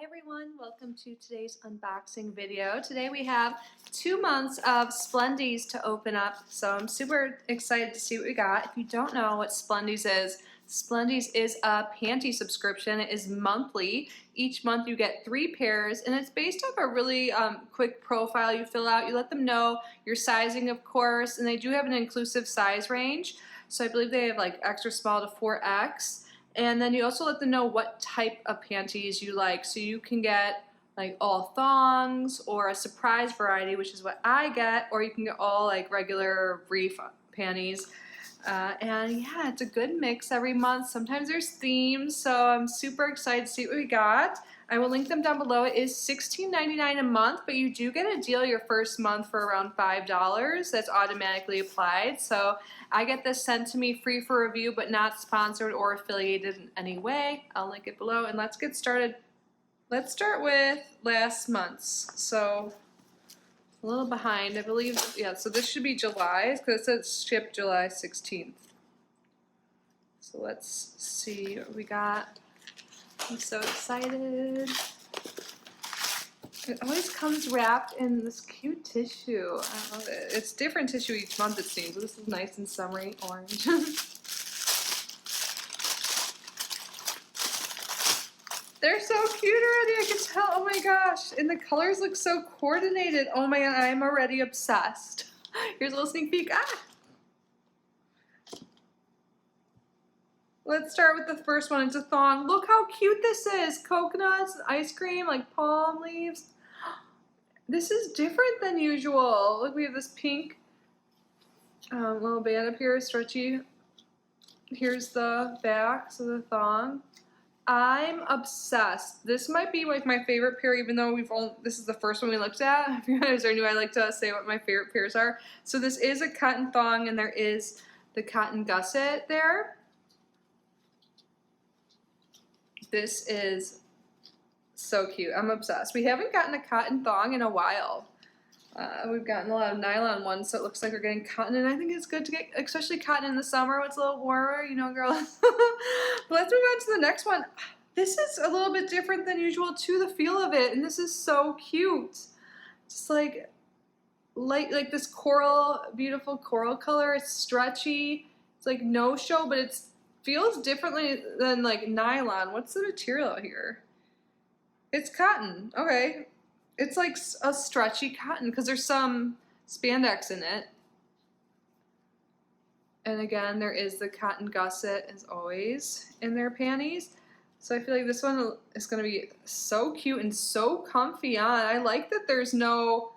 Hi everyone, welcome to today's unboxing video. Today we have 2 months of Splendies to open up, so I'm super excited to see what we got. If you don't know what Splendies is a panty subscription. It is monthly. Each month you get 3 pairs, and it's based off a really quick profile you fill out. You let them know your sizing, of course, and they do have an inclusive size range. So I believe they have like extra small to 4X. And then you also let them know what type of panties you like. So you can get like all thongs or a surprise variety, which is what I get, or you can get all like regular brief panties. And yeah, it's a good mix every month. Sometimes there's themes, so I'm super excited to see what we got. I will link them down below. It is $16.99 a month, but you do get a deal your first month for around $5. That's automatically applied. So I get this sent to me free for review, but not sponsored or affiliated in any way. I'll link it below, and let's get started. Let's start with last month's. So a little behind, I believe. Yeah, so this should be July, because it says shipped July 16th. So let's see what we got. I'm so excited. It always comes wrapped in this cute tissue. I love it. It's different tissue each month, it seems. This is nice and summery orange. They're so cute already, I can tell. Oh my gosh. And the colors look so coordinated. Oh my god, I'm already obsessed. Here's a little sneak peek. Ah! Let's start with the first one. It's a thong. Look how cute this is. Coconuts, ice cream, like palm leaves. This is different than usual. Look, we have this pink little band up here, stretchy. Here's the back, so the thong. I'm obsessed. This might be like my favorite pair, even though this is the first one we looked at. If you guys are new, I like to say what my favorite pairs are. So this is a cotton thong, and there is the cotton gusset there. This is so cute. I'm obsessed. We haven't gotten a cotton thong in a while. We've gotten a lot of nylon ones, so it looks like we're getting cotton, and I think it's good to get, especially cotton in the summer when it's a little warmer, you know, girls. But let's move on to the next one. This is a little bit different than usual too, the feel of it, and this is so cute. Just like this coral, beautiful coral color. It's stretchy. It's like no show, but it feels differently than like nylon. What's the material here? It's cotton. Okay. It's like a stretchy cotton because there's some spandex in it. And again, there is the cotton gusset as always in their panties. So I feel like this one is going to be so cute and so comfy on. I like that there's no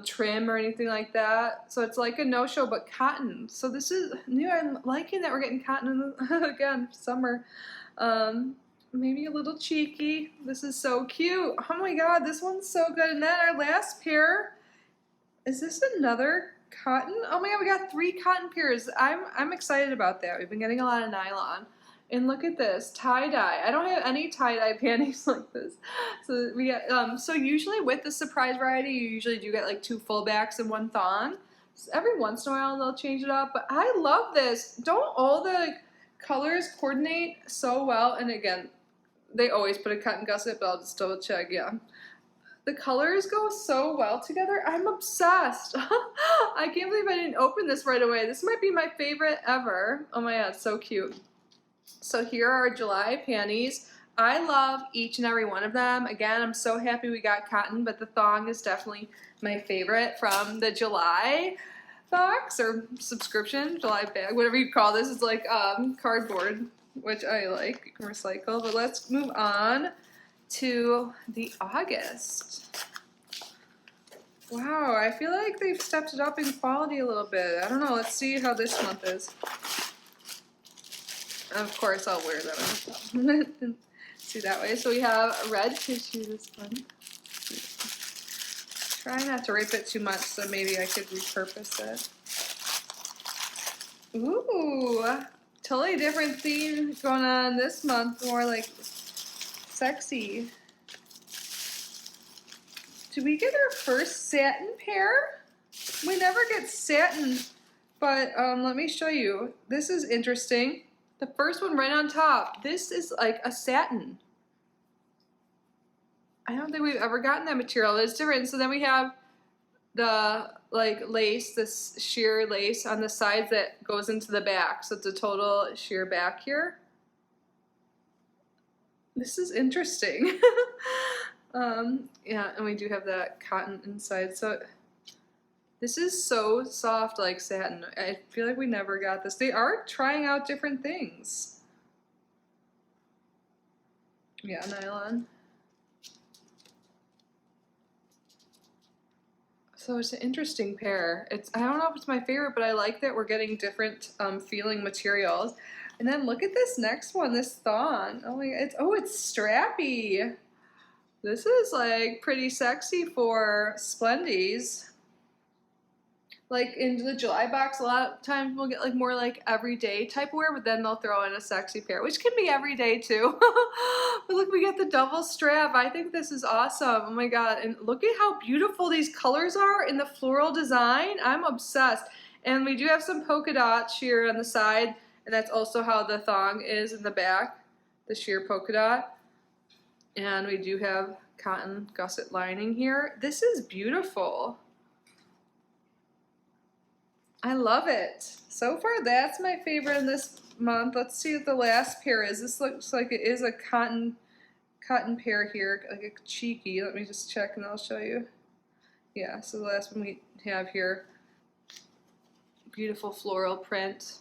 trim or anything like that. So it's like a no-show, but cotton. So this is new. I'm liking that we're getting cotton again, summer. Maybe a little cheeky. This is so cute. Oh my god, this one's so good. And then our last pair, is this another cotton? Oh my god, we got 3 cotton pairs. I'm excited about that. We've been getting a lot of nylon. And look at this, tie-dye. I don't have any tie-dye panties like this. So we get, so usually with the surprise variety, you usually do get like 2 full backs and 1 thong. So every once in a while they'll change it up, but I love this. Don't all the colors coordinate so well? And again, they always put a cotton gusset, but I'll just double check, yeah. The colors go so well together. I'm obsessed. I can't believe I didn't open this right away. This might be my favorite ever. Oh my god, so cute. So here are our July panties. I love each and every one of them. Again, I'm so happy we got cotton, but the thong is definitely my favorite from the July box or subscription, July bag, whatever you call this. It's like cardboard, which I like. You can recycle. But let's move on to the August. Wow, I feel like they've stepped it up in quality a little bit. I don't know. Let's see how this month is. Of course, I'll wear them. See that way. So we have red tissue this month. Try not to rip it too much, so maybe I could repurpose it. Ooh, totally different theme going on this month. More like sexy. Did we get our first satin pair? We never get satin, but let me show you. This is interesting. The first one right on top, this is like a satin. I don't think we've ever gotten that material. It's different. So then we have the like lace, this sheer lace on the sides that goes into the back. So it's a total sheer back here. This is interesting. Yeah, and we do have that cotton inside. So this is so soft like satin. I feel like we never got this. They are trying out different things. Yeah, nylon. So it's an interesting pair. I don't know if it's my favorite, but I like that we're getting different feeling materials. And then look at this next one, this thong. Oh my, it's strappy. This is like pretty sexy for Splendies. Like in the July box, a lot of times we'll get like more like everyday type wear, but then they'll throw in a sexy pair, which can be everyday too. But look, we get the double strap. I think this is awesome. Oh my God. And look at how beautiful these colors are in the floral design. I'm obsessed. And we do have some polka dot sheer on the side, and that's also how the thong is in the back, the sheer polka dot. And we do have cotton gusset lining here. This is beautiful. I love it. So far, that's my favorite in this month. Let's see what the last pair is. This looks like it is a cotton pair here, like a cheeky. Let me just check and I'll show you. Yeah, so the last one we have here, beautiful floral print.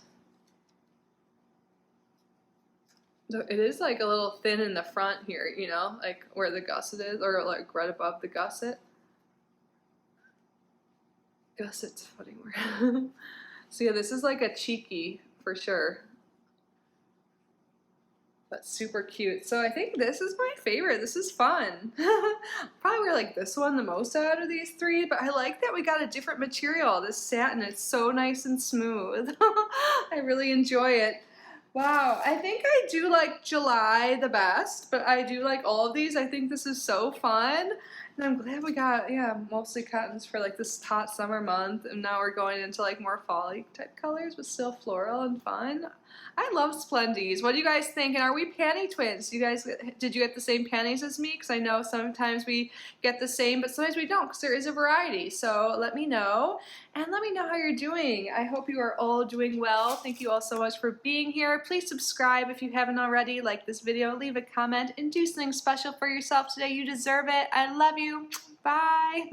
It is like a little thin in the front here, you know, like where the gusset is, or like right above the gusset. Gusset's a funny word. So yeah, this is like a cheeky for sure. But super cute. So I think this is my favorite. This is fun. Probably wear like this one the most out of these three, but I like that we got a different material. This satin, it's so nice and smooth. I really enjoy it. Wow, I think I do like July the best, but I do like all of these. I think this is so fun. And I'm glad we got, yeah, mostly cottons for like this hot summer month. And now we're going into like more fall-y type colors, but still floral and fun. I love Splendies. What do you guys think? And are we panty twins? Did you get the same panties as me? Because I know sometimes we get the same, but sometimes we don't because there is a variety. So let me know. And let me know how you're doing. I hope you are all doing well. Thank you all so much for being here. Please subscribe if you haven't already. Like this video, leave a comment, and do something special for yourself today. You deserve it. I love you. Bye.